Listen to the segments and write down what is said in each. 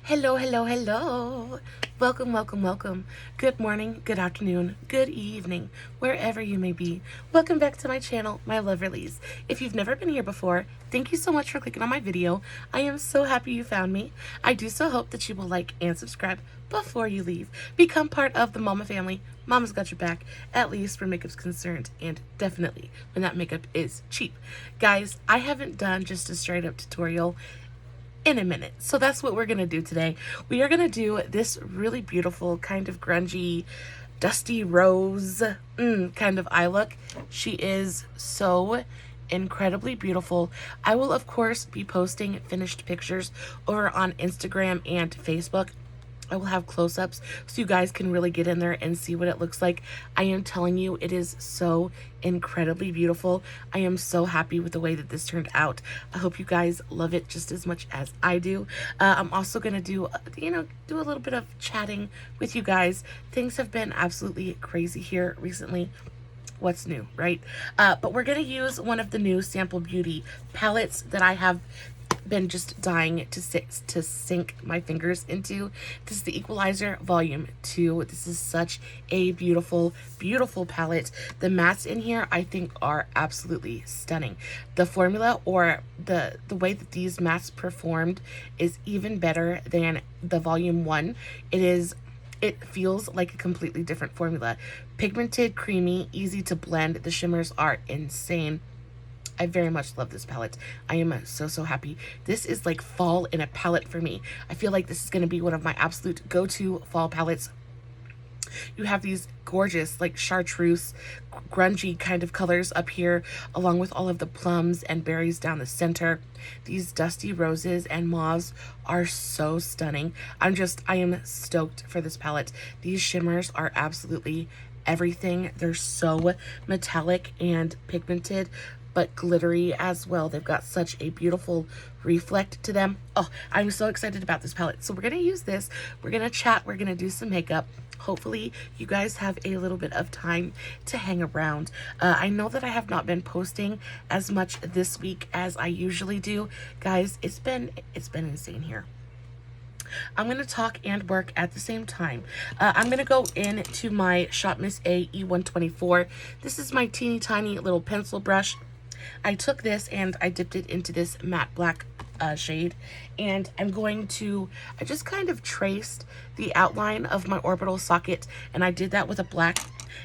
Hello, hello, hello. Welcome, welcome, welcome. Good morning, good afternoon, good evening, wherever you may be. Welcome back to my channel, my Loverlies. If you've never been here before, thank you so much for clicking on my video. I am so happy you found me. I do so hope that you will like and subscribe before you leave. Become part of the Mama family. Mama's got your back, at least where makeup's concerned, and definitely when that makeup is cheap. Guys, I haven't done just a straight up tutorial in a minute. So that's what we're going to do today. We are going to do this really beautiful kind of grungy, dusty rose kind of eye look. She is so incredibly beautiful. I will, of course, be posting finished pictures over on Instagram and Facebook. I will have close-ups so you guys can really get in there and see what it looks like. I am telling you, it is so incredibly beautiful. I am so happy with the way that this turned out. I hope you guys love it just as much as I do. I'm also going to do a little bit of chatting with you guys. Things have been absolutely crazy here recently. What's new, right? But we're going to use one of the new Sample Beauty palettes that I have been just dying to sink my fingers into. This is the Equalizer Volume 2. This is such a beautiful, beautiful palette. The mattes in here I think are absolutely stunning. The formula, or the way that these mattes performed, is even better than the Volume 1. It feels like a completely different formula. Pigmented, creamy, easy to blend. The shimmers are insane. I very much love this palette. I am so happy. This is like fall in a palette for me. I feel like this is going to be one of my absolute go-to fall palettes. You have these gorgeous, like chartreuse, grungy kind of colors up here, along with all of the plums and berries down the center. These dusty roses and mauves are so stunning. I am stoked for this palette. These shimmers are absolutely everything. They're so metallic and pigmented, but glittery as well. They've got such a beautiful reflect to them. Oh, I'm so excited about this palette. So we're going to use this. We're going to chat. We're going to do some makeup. Hopefully you guys have a little bit of time to hang around. I know that I have not been posting as much this week as I usually do. Guys, it's been insane here. I'm going to talk and work at the same time. I'm going to go into my Shop Miss A E124. This is my teeny tiny little pencil brush. I took this and I dipped it into this matte black shade, and I just kind of traced the outline of my orbital socket, and I did that with a black.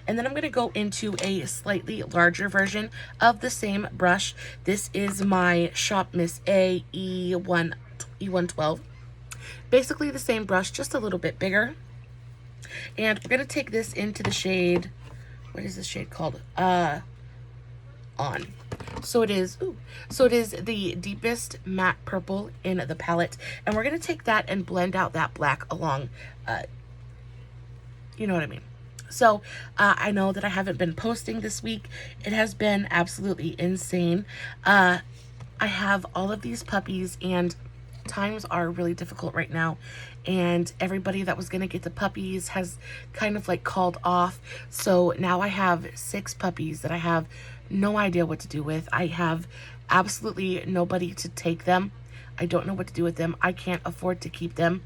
And then I'm going to go into a slightly larger version of the same brush. This is my Shop Miss A E112. Basically the same brush, just a little bit bigger. And we're going to take this into the shade, what is this shade called? On. So it is the deepest matte purple in the palette, and we're going to take that and blend out that black along, you know what I mean. So I know that I haven't been posting this week. It has been absolutely insane. I have all of these puppies, and times are really difficult right now, and everybody that was going to get the puppies has kind of like called off. So now I have 6 puppies that I have no idea what to do with. I have absolutely nobody to take them. I don't know what to do with them. I can't afford to keep them.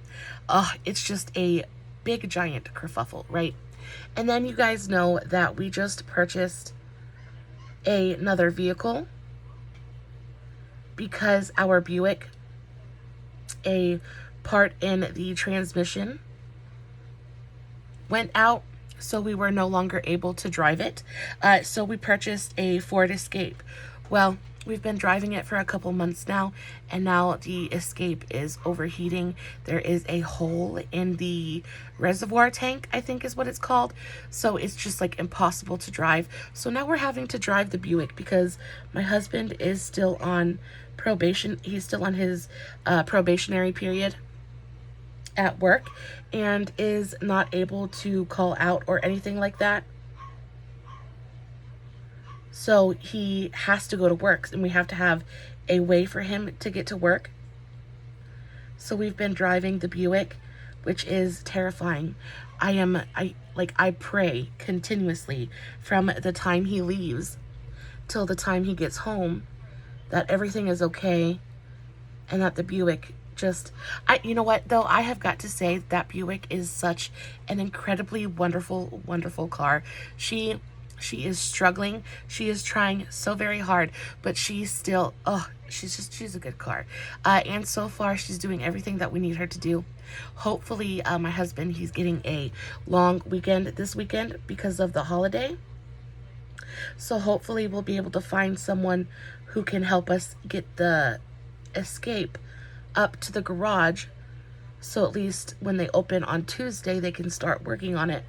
It's just a big giant kerfuffle, right? And then you guys know that we just purchased another vehicle because our Buick, a part in the transmission went out, so we were no longer able to drive it. So we purchased a Ford Escape. Well, we've been driving it for a couple months now, and now the Escape is overheating. There is a hole in the reservoir tank, I think is what it's called. So it's just like impossible to drive. So now we're having to drive the Buick because my husband is still on probation. He's still on his probationary period at work and is not able to call out or anything like that. So he has to go to work, and we have to have a way for him to get to work. So we've been driving the Buick, which is terrifying. I pray continuously from the time he leaves till the time he gets home that everything is okay and that the Buick Just, you know what though, I have got to say that Buick is such an incredibly wonderful, wonderful car. She is struggling. She is trying so very hard, but she's still, oh, she's a good car. And so far she's doing everything that we need her to do. Hopefully, my husband, he's getting a long weekend this weekend because of the holiday. So hopefully we'll be able to find someone who can help us get the Escape up to the garage, so at least when they open on Tuesday, they can start working on it.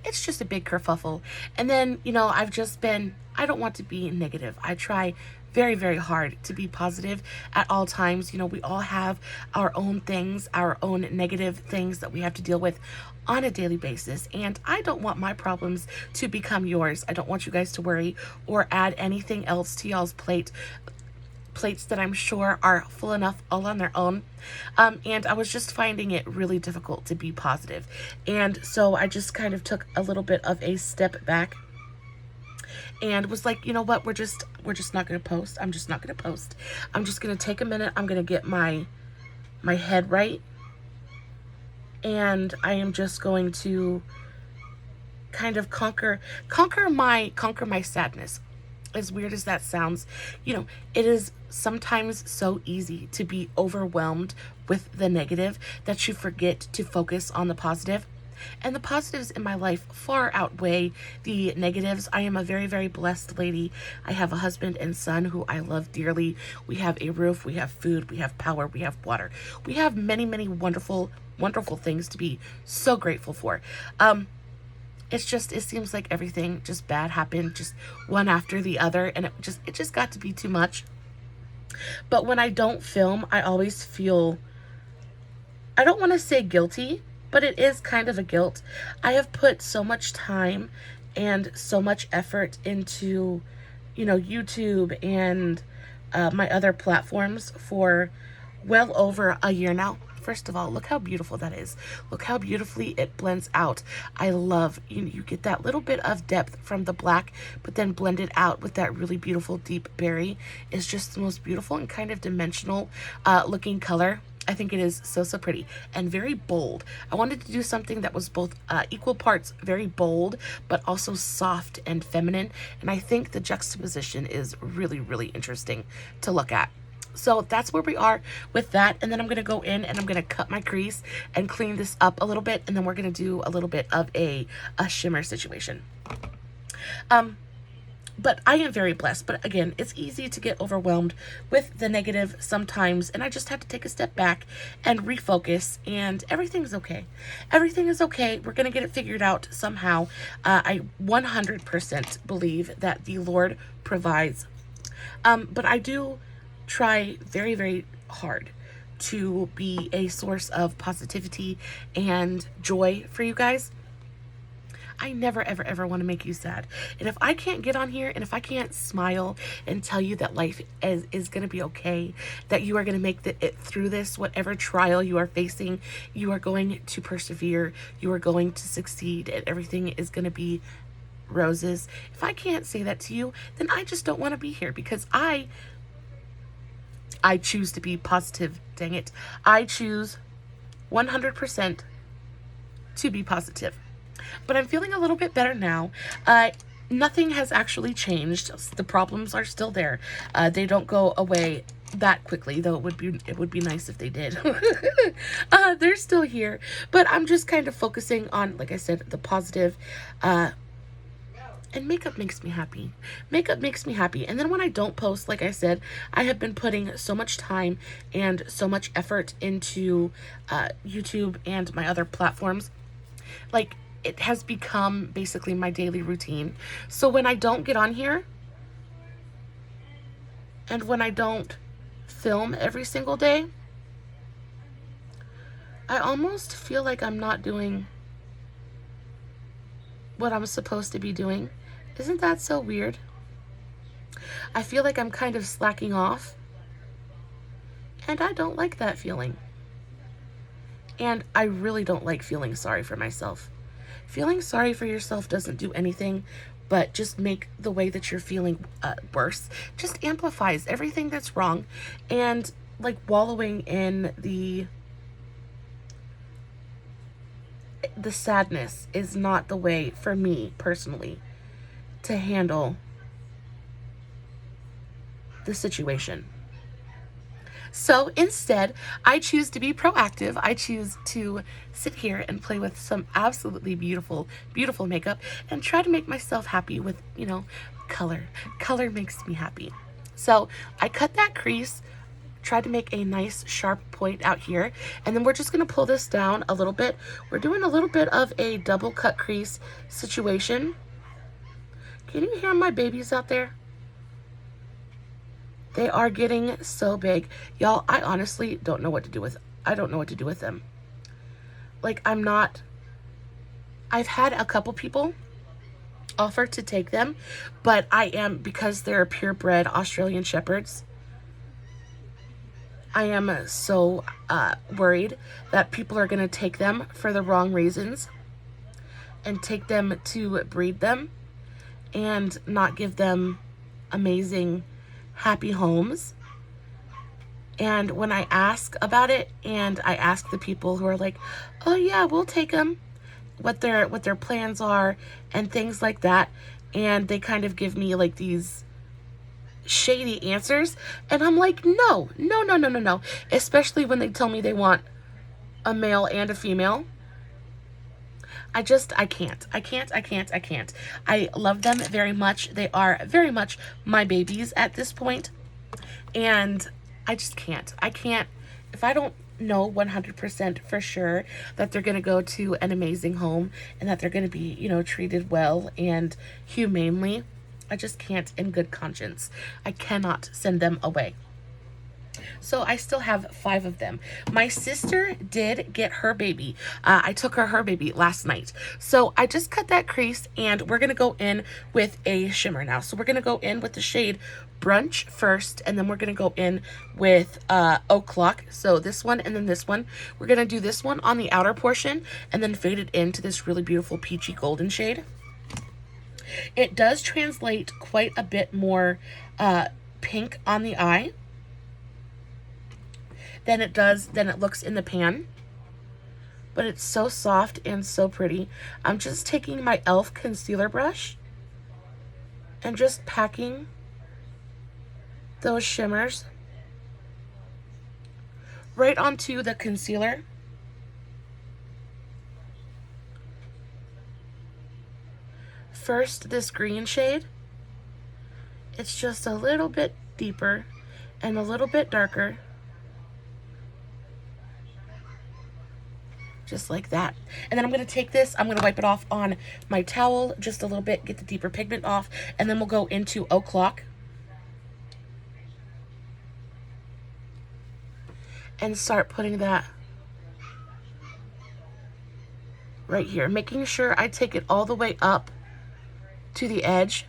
It's just a big kerfuffle. And then, you know, I don't want to be negative. I try very, very hard to be positive at all times. You know, we all have our own things, our own negative things that we have to deal with on a daily basis. And I don't want my problems to become yours. I don't want you guys to worry or add anything else to y'all's plates that I'm sure are full enough all on their own. And I was just finding it really difficult to be positive. And so I just kind of took a little bit of a step back and was like, you know what, we're just not going to post. I'm just not going to post. I'm just going to take a minute. I'm going to get my head right. And I am just going to kind of conquer my sadness. As weird as that sounds, you know, it is sometimes so easy to be overwhelmed with the negative that you forget to focus on the positive. And the positives in my life far outweigh the negatives. I am a very, very blessed lady. I have a husband and son who I love dearly. We have a roof, we have food, we have power, we have water. We have many, many wonderful, wonderful things to be so grateful for. It seems like everything just bad happened, just one after the other, and it just got to be too much. But when I don't film, I always feel, I don't want to say guilty, but it is kind of a guilt. I have put so much time and so much effort into, you know, YouTube and my other platforms for well over a year now. First of all, look how beautiful that is. Look how beautifully it blends out. I love, you get that little bit of depth from the black, but then blend it out with that really beautiful deep berry. It's just the most beautiful and kind of dimensional looking color. I think it is so, so pretty and very bold. I wanted to do something that was both equal parts very bold, but also soft and feminine. And I think the juxtaposition is really, really interesting to look at. So that's where we are with that. And then I'm going to go in and I'm going to cut my crease and clean this up a little bit. And then we're going to do a little bit of a shimmer situation. But I am very blessed. But again, it's easy to get overwhelmed with the negative sometimes. And I just have to take a step back and refocus. And everything's okay. Everything is okay. We're going to get it figured out somehow. I 100% believe that the Lord provides. But I do try very, very hard to be a source of positivity and joy for you guys. I never, ever, ever want to make you sad. And if I can't get on here and if I can't smile and tell you that life is going to be okay, that you are going to make it through this, whatever trial you are facing, you are going to persevere, you are going to succeed, and everything is going to be roses. If I can't say that to you, then I just don't want to be here, because I choose to be positive, dang it. I choose 100% to be positive. But I'm feeling a little bit better now. Nothing has actually changed. The problems are still there. They don't go away that quickly, though it would be nice if they did. They're still here. But I'm just kind of focusing on, like I said, the positive. And makeup makes me happy. Makeup makes me happy. And then when I don't post, like I said, I have been putting so much time and so much effort into YouTube and my other platforms. Like, it has become basically my daily routine. So when I don't get on here, and when I don't film every single day, I almost feel like I'm not doing what I'm supposed to be doing. Isn't that so weird? I feel like I'm kind of slacking off, and I don't like that feeling. And I really don't like feeling sorry for myself. Feeling sorry for yourself doesn't do anything but just make the way that you're feeling worse. Just amplifies everything that's wrong. And like wallowing in the sadness is not the way for me personally to handle the situation. So instead, I choose to be proactive. I choose to sit here and play with some absolutely beautiful, beautiful makeup and try to make myself happy with, you know, color. Color makes me happy. So I cut that crease, tried to make a nice sharp point out here, and then we're just going to pull this down a little bit. We're doing a little bit of a double cut crease situation. Can you hear my babies out there? They are getting so big. Y'all, I honestly don't know what to do with, I don't know what to do with them. Like, I've had a couple people offer to take them, but I am, because they're purebred Australian Shepherds, I am so worried that people are going to take them for the wrong reasons and take them to breed them and not give them amazing, happy homes. And when I ask about it, and I ask the people who are like, oh yeah, we'll take them, what their plans are and things like that, and they kind of give me like these shady answers, and I'm like, no, especially when they tell me they want a male and a female. I can't. I love them very much. They are very much my babies at this point, and I just can't. If I don't know 100% for sure that they're going to go to an amazing home and that they're going to be, you know, treated well and humanely, I just can't in good conscience. I cannot send them away. So I still have 5 of them. My sister did get her baby. I took her baby last night. So I just cut that crease, and we're going to go in with a shimmer now. So we're going to go in with the shade Brunch first, and then we're going to go in with O'Clock. So this one and then this one. We're going to do this one on the outer portion and then fade it into this really beautiful peachy golden shade. It does translate quite a bit more pink on the eye than it looks in the pan, but it's so soft and so pretty. I'm just taking my e.l.f. concealer brush and just packing those shimmers right onto the concealer. First, this green shade. It's just a little bit deeper and a little bit darker. Just like that. And then I'm going to take this, I'm going to wipe it off on my towel just a little bit, get the deeper pigment off, and then we'll go into O'Clock and start putting that right here, making sure I take it all the way up to the edge.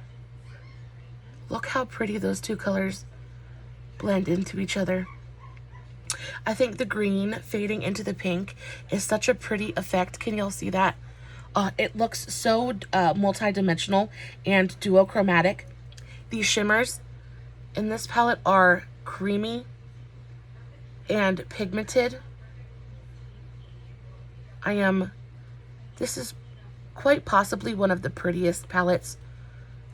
Look how pretty those two colors blend into each other. I think the green fading into the pink is such a pretty effect. Can y'all see that? It looks so multi-dimensional and duochromatic. These shimmers in this palette are creamy and pigmented. This is quite possibly one of the prettiest palettes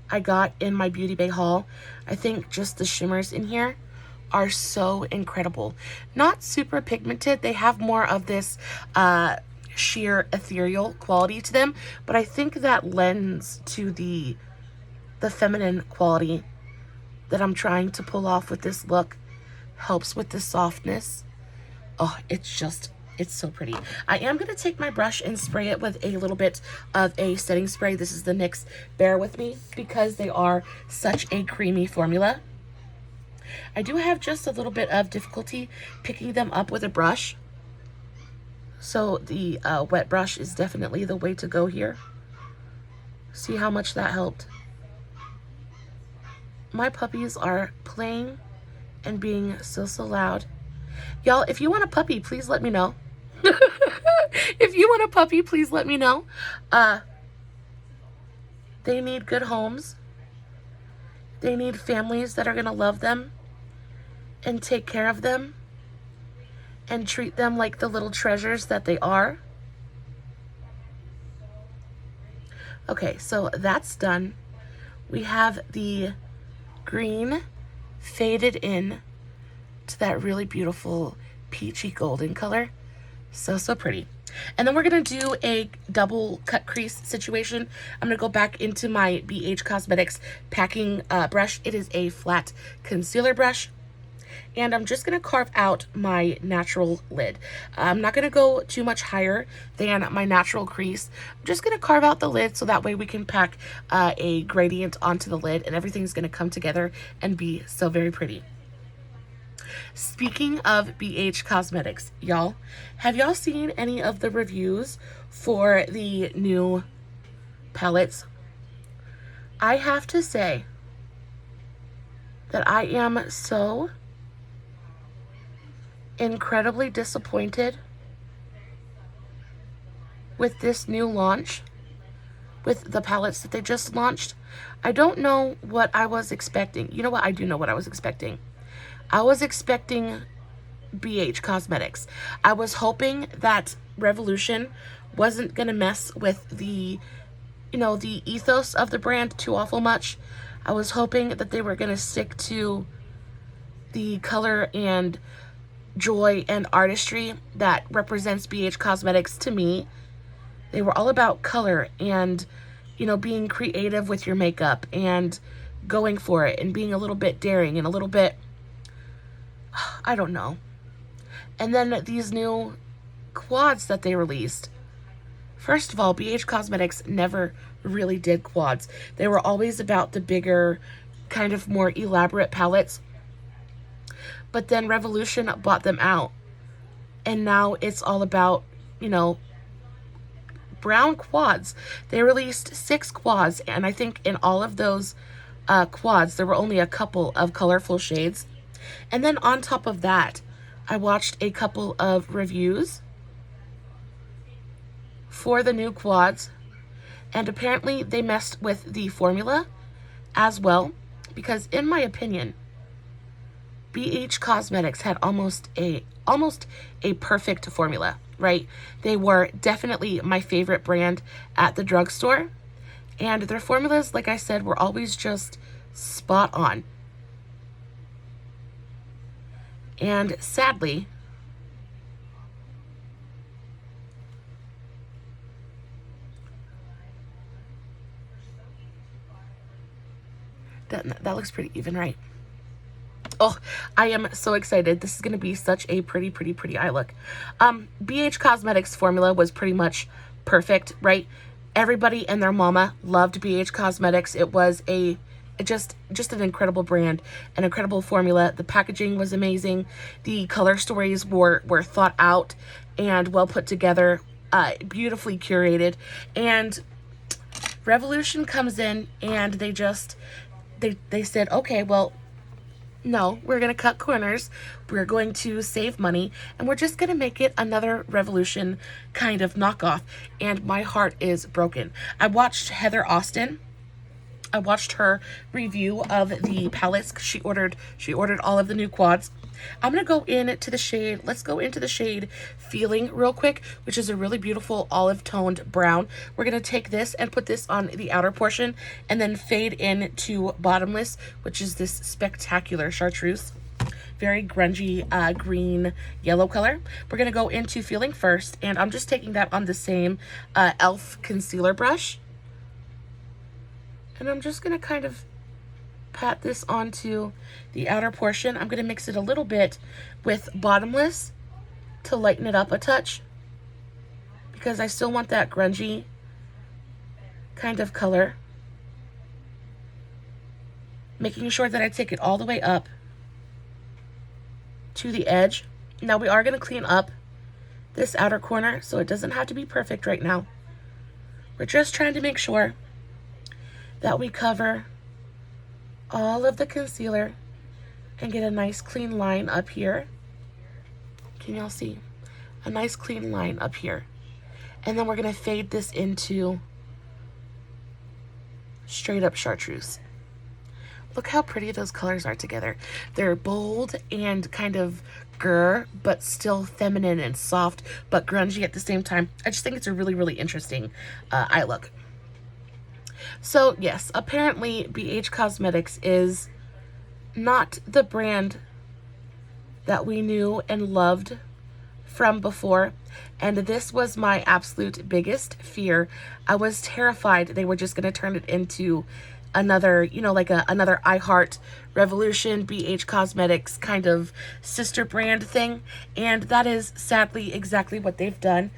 I got in my Beauty Bay haul. I think just the shimmers in here are so incredible. Not super pigmented. They have more of this sheer ethereal quality to them, but I think that lends to the feminine quality that I'm trying to pull off with this look. Helps with the softness. Oh, it's so pretty. I am going to take my brush and spray it with a little bit of a setting spray. This is the NYX Bear With Me, because they are such a creamy formula. I do have just a little bit of difficulty picking them up with a brush, so the wet brush is definitely the way to go here. See how much that helped? My puppies are playing and being so loud. Y'all, if you want a puppy, please let me know. If you want a puppy, please let me know. They need good homes. They need families that are going to love them and take care of them and treat them like the little treasures that they are. Okay, so that's done. We have the green faded in to that really beautiful peachy golden color. So pretty. And then we're gonna do a double cut crease situation. I'm gonna go back into my BH Cosmetics packing brush. It is a flat concealer brush. And I'm just gonna carve out my natural lid. I'm not gonna go too much higher than my natural crease. I'm just gonna carve out the lid so that way we can pack a gradient onto the lid and everything's gonna come together and be so very pretty. Speaking of BH Cosmetics, y'all, have y'all seen any of the reviews for the new palettes? I have to say that I am so incredibly disappointed with this new launch, with the palettes that they just launched. I don't know what I was expecting. You know what? I do know what I was expecting. I was expecting BH Cosmetics. I was hoping that Revolution wasn't gonna mess with the, you know, the ethos of the brand too awful much. I was hoping that they were gonna stick to the color and joy and artistry that represents BH Cosmetics to me. They were all about color and, you know, being creative with your makeup and going for it and being a little bit daring and a little bit, I don't know. And then these new quads that they released. First of all, BH Cosmetics never really did quads. They were always about the bigger, kind of more elaborate palettes. But then Revolution bought them out. And now it's all about, you know, brown quads. They released 6 quads, and I think in all of those quads, there were only a couple of colorful shades. And then on top of that, I watched a couple of reviews for the new quads, and apparently they messed with the formula as well, because in my opinion, BH Cosmetics had almost a perfect formula, right? They were definitely my favorite brand at the drugstore, and their formulas, like I said, were always just spot on. And sadly, that looks pretty even, right? Oh, I am so excited. This is going to be such a pretty eye look. BH Cosmetics formula was pretty much perfect, right? Everybody and their mama loved BH Cosmetics. It was just an incredible brand, an incredible formula. The packaging was amazing. The color stories were thought out and well put together, beautifully curated. And Revolution comes in and they said, okay, well, no, we're going to cut corners. We're going to save money, and we're just going to make it another Revolution kind of knockoff. And my heart is broken. I watched Heather Austin. I watched her review of the palettes. She ordered all of the new quads. I'm going to go into the shade. Let's go into the shade Feeling real quick, which is a really beautiful olive toned brown. We're going to take this and put this on the outer portion and then fade in to Bottomless, which is this spectacular chartreuse. Very grungy green yellow color. We're going to go into Feeling first, and I'm just taking that on the same e.l.f. concealer brush. And I'm just going to kind of pat this onto the outer portion. I'm going to mix it a little bit with Bottomless to lighten it up a touch, because I still want that grungy kind of color. Making sure that I take it all the way up to the edge. Now we are going to clean up this outer corner, so it doesn't have to be perfect right now. We're just trying to make sure that we cover all of the concealer and get a nice clean line up here. Can y'all see? A nice clean line up here. And then we're going to fade this into straight up chartreuse. Look how pretty those colors are together. They're bold and kind of darker, but still feminine and soft, but grungy at the same time. I just think it's a really, really interesting eye look. So yes, apparently BH Cosmetics is not the brand that we knew and loved from before, and this was my absolute biggest fear. I was terrified they were just going to turn it into another, you know, like another I Heart Revolution BH Cosmetics kind of sister brand thing, and that is sadly exactly what they've done.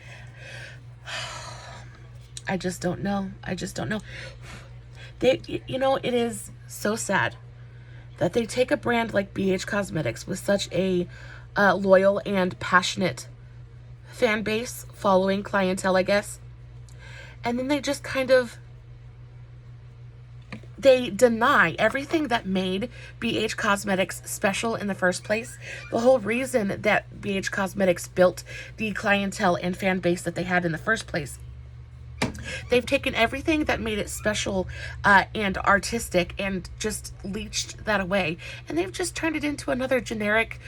I just don't know. I just don't know. You know, it is so sad that they take a brand like BH Cosmetics with such a loyal and passionate fan base, following clientele, I guess, and then they just kind of, they deny everything that made BH Cosmetics special in the first place. The whole reason that BH Cosmetics built the clientele and fan base that they had in the first place. They've taken everything that made it special and artistic and just leached that away. And they've just turned it into another generic,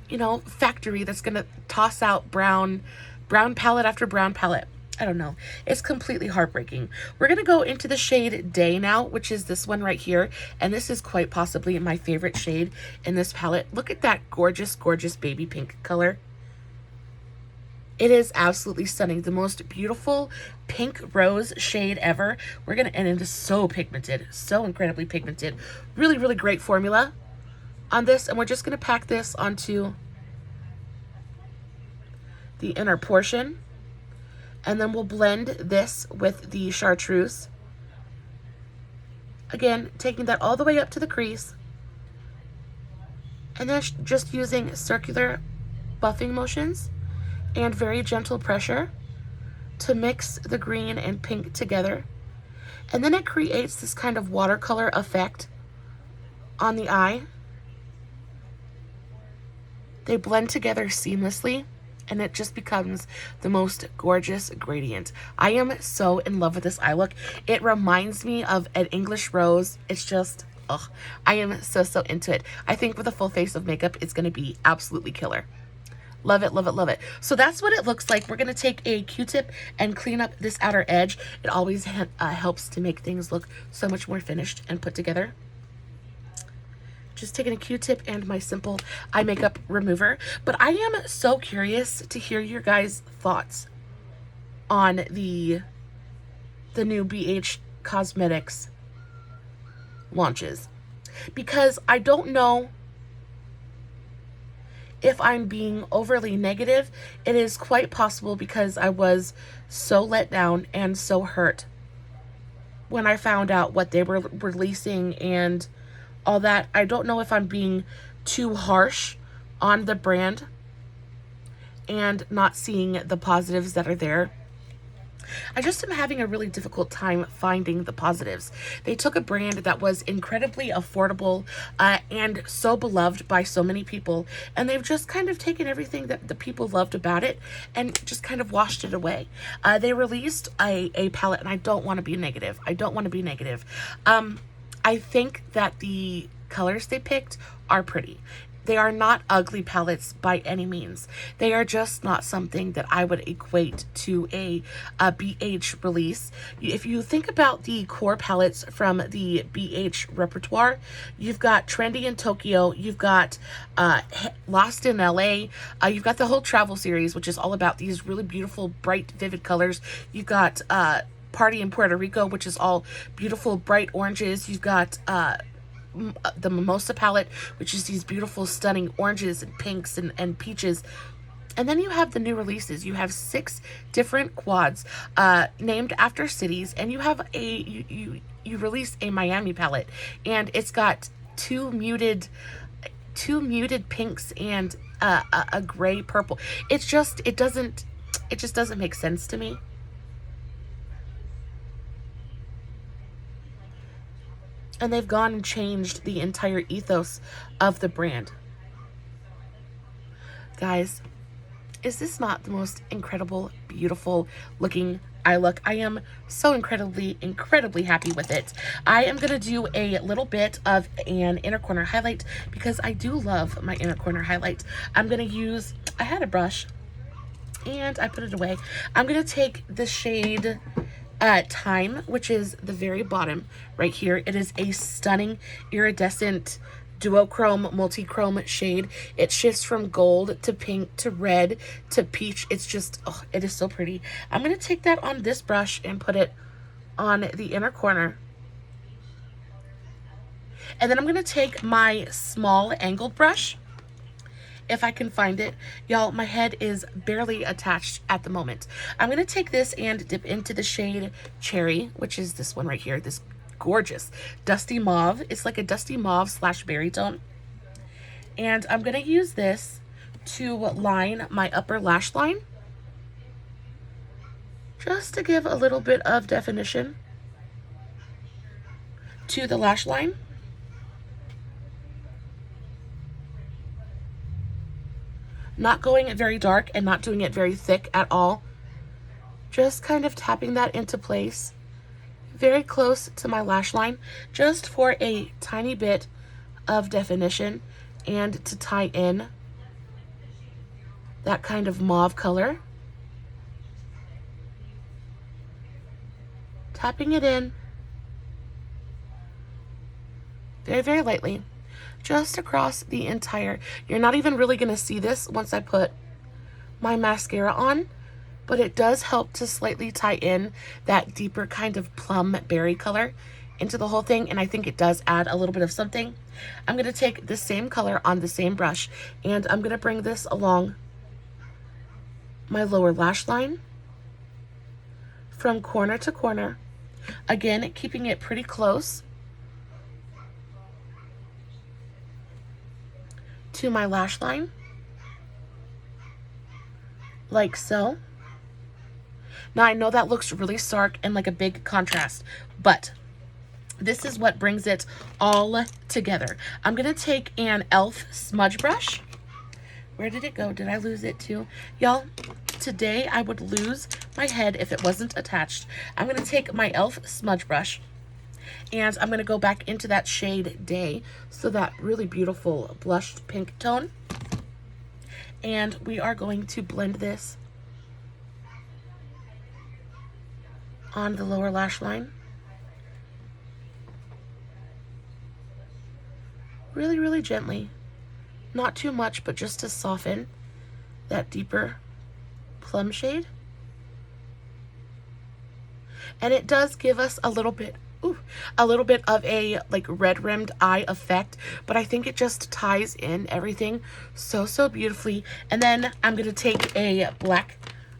you know, factory that's going to toss out brown palette after brown palette. I don't know. It's completely heartbreaking. We're going to go into the shade Day now, which is this one right here. And this is quite possibly my favorite shade in this palette. Look at that gorgeous, gorgeous baby pink color. It is absolutely stunning. The most beautiful pink rose shade ever. And it is so pigmented, so incredibly pigmented. Really, really great formula on this. And we're just going to pack this onto the inner portion. And then we'll blend this with the chartreuse. Again, taking that all the way up to the crease. And then just using circular buffing motions and very gentle pressure to mix the green and pink together. And then it creates this kind of watercolor effect on the eye. They blend together seamlessly, and it just becomes the most gorgeous gradient. I am so in love with this eye look. It reminds me of an English rose. It's just, oh, I am so, so into it. I think with a full face of makeup, it's going to be absolutely killer. Love it, love it, love it. So that's what it looks like. We're going to take a Q-tip and clean up this outer edge. It always helps to make things look so much more finished and put together. Just taking a Q-tip and my simple eye makeup remover. But I am so curious to hear your guys' thoughts on the new BH Cosmetics launches. Because I don't know if I'm being overly negative. It is quite possible because I was so let down and so hurt when I found out what they were releasing and all that. I don't know if I'm being too harsh on the brand and not seeing the positives that are there. I just am having a really difficult time finding the positives. They took a brand that was incredibly affordable and so beloved by so many people, and they've just kind of taken everything that the people loved about it and just kind of washed it away. They released a palette, and I don't want to be negative. I don't want to be negative. I think that the colors they picked are pretty. They are not ugly palettes by any means. They are just not something that I would equate to a BH release. If you think about the core palettes from the BH repertoire, you've got Trendy in Tokyo, you've got Lost in LA, you've got the whole travel series, which is all about these really beautiful, bright, vivid colors. You've got Party in Puerto Rico, which is all beautiful, bright oranges. You've got the Mimosa palette, which is these beautiful, stunning oranges and pinks and peaches. And then you have the new releases. You have 6 different quads named after cities, and you have you release a Miami palette, and it's got two muted pinks and a gray purple. It just doesn't make sense to me. And they've gone and changed the entire ethos of the brand. Guys, is this not the most incredible, beautiful looking eye look. I am so incredibly happy with it. I am going to do a little bit of an inner corner highlight because I do love my inner corner highlight. I'm going to use, I had a brush and I put it away. I'm going to take the shade Time, which is the very bottom right here. It is a stunning iridescent duochrome multi-chrome shade. It shifts from gold to pink to red to peach. It's just, oh, it is so pretty. I'm going to take that on this brush and put it on the inner corner. And then I'm going to take my small angled brush, if I can find it. Y'all, my head is barely attached at the moment. I'm going to take this and dip into the shade Cherry, which is this one right here, this gorgeous dusty mauve. It's like a dusty mauve slash berry tone. And I'm going to use this to line my upper lash line, just to give a little bit of definition to the lash line. Not going very dark and not doing it very thick at all. Just kind of tapping that into place very close to my lash line, just for a tiny bit of definition and to tie in that kind of mauve color. Tapping it in very lightly, just across the entire, you're not even really going to see this once I put my mascara on, but it does help to slightly tie in that deeper kind of plum berry color into the whole thing, and I think it does add a little bit of something. I'm going to take the same color on the same brush, and I'm going to bring this along my lower lash line from corner to corner, again keeping it pretty close to my lash line, like so. Now I know that looks really stark and like a big contrast, but this is what brings it all together. I'm gonna take an e.l.f. smudge brush. Where did it go? Did I lose it too? Y'all, today I would lose my head if it wasn't attached. I'm gonna take my e.l.f. smudge brush, and I'm going to go back into that shade Day, so that really beautiful blushed pink tone. And we are going to blend this on the lower lash line. Really gently. Not too much, but just to soften that deeper plum shade. And it does give us a little bit of a like red rimmed eye effect, but I think it just ties in everything so beautifully. And then I'm going to take a black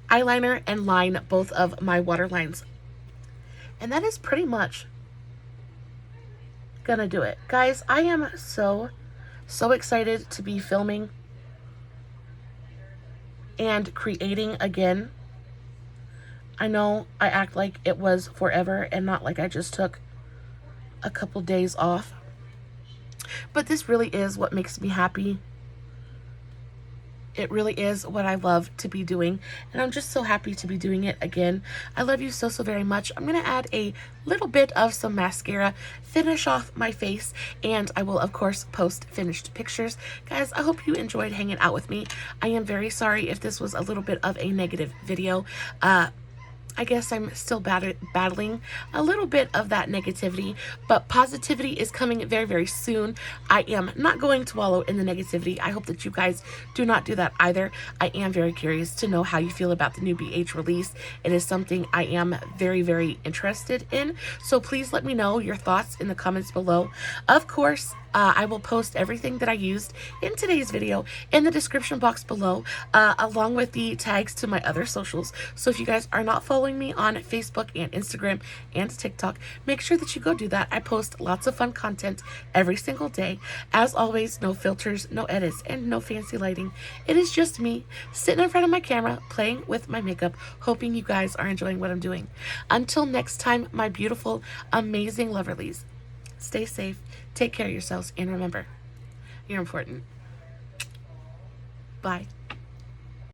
eyeliner and line both of my water lines. And that is pretty much gonna do it. Guys, I am so excited to be filming and creating again. I know I act like it was forever and not like I just took a couple days off, but this really is what makes me happy. It really is what I love to be doing, and I'm just so happy to be doing it again. I love you so very much. I'm going to add a little bit of some mascara, finish off my face, and I will, of course, post finished pictures. Guys, I hope you enjoyed hanging out with me. I am very sorry if this was a little bit of a negative video. I guess I'm still battling a little bit of that negativity, but positivity is coming very soon. I am not going to wallow in the negativity. I hope that you guys do not do that either. I am very curious to know how you feel about the new BH release. It is something I am very interested in, so please let me know your thoughts in the comments below. Of course, I will post everything that I used in today's video in the description box below, along with the tags to my other socials. So if you guys are not following me on Facebook and Instagram and TikTok, make sure that you go do that. I post lots of fun content every single day. As always, no filters, no edits, and no fancy lighting. It is just me sitting in front of my camera, playing with my makeup, hoping you guys are enjoying what I'm doing. Until next time, my beautiful, amazing loverlies, stay safe, take care of yourselves, and remember, you're important. Bye.